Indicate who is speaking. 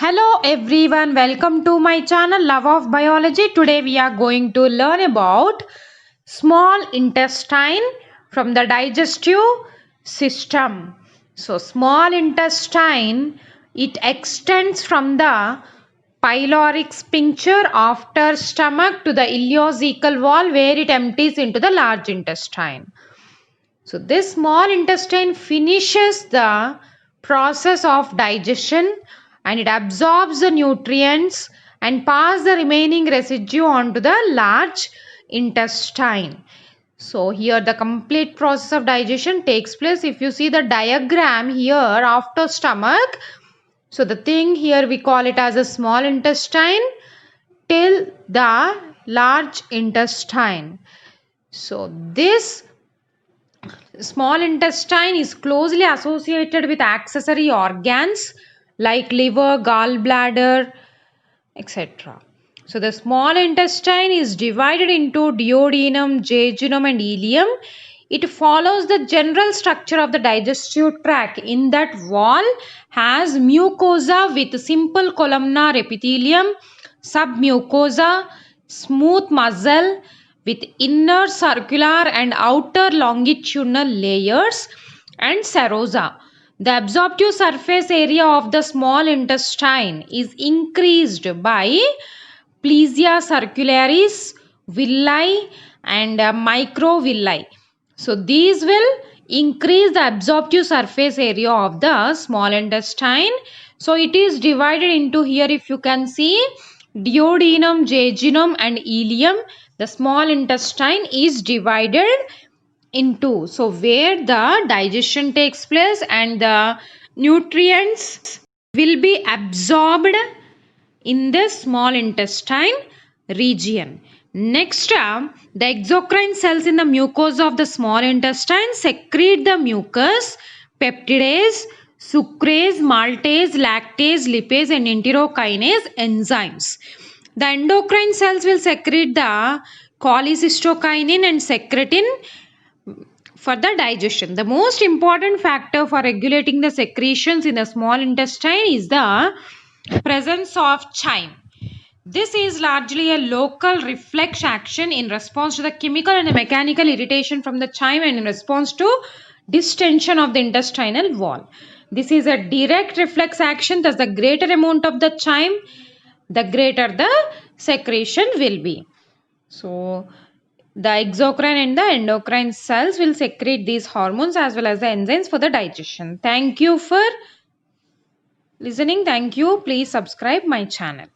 Speaker 1: Hello everyone, welcome to my channel Love of Biology. Today we are going to learn about small intestine from the digestive system. So small intestine, it extends from the pyloric sphincter after stomach to the ileocecal wall where it empties into the large intestine. So this small intestine finishes the process of digestion and it absorbs the nutrients and pass the remaining residue onto the large intestine. So here the complete process of digestion takes place. If you see the diagram here after stomach, so the thing here we call it as a small intestine till the large intestine. So this small intestine is closely associated with accessory organs like liver, gallbladder, etc. So the small intestine is divided into duodenum, jejunum and ileum. It follows the general structure of the digestive tract. In that wall has mucosa with simple columnar epithelium, submucosa, smooth muscle with inner circular and outer longitudinal layers, and serosa. The absorptive surface area of the small intestine is increased by plesia circularis, villi and microvilli. So these will increase the absorptive surface area of the small intestine. So it is divided into here, if you can see, duodenum, jejunum and ileum. The small intestine is divided into, so where the digestion takes place and the nutrients will be absorbed in the small intestine region. Next, the exocrine cells in the mucosa of the small intestine secrete the mucus, peptidase, sucrase, maltase, lactase, lipase and enterokinase enzymes. The endocrine cells will secrete the cholecystokinin and secretin for the digestion. The most important factor for regulating the secretions in the small intestine is the presence of chyme. This is largely a local reflex action in response to the chemical and the mechanical irritation from the chyme and in response to distension of the intestinal wall. This is a direct reflex action, thus the greater amount of the chyme, the greater the secretion will be. So the exocrine and the endocrine cells will secrete these hormones as well as the enzymes for the digestion. Thank you for listening. Thank you. Please subscribe my channel.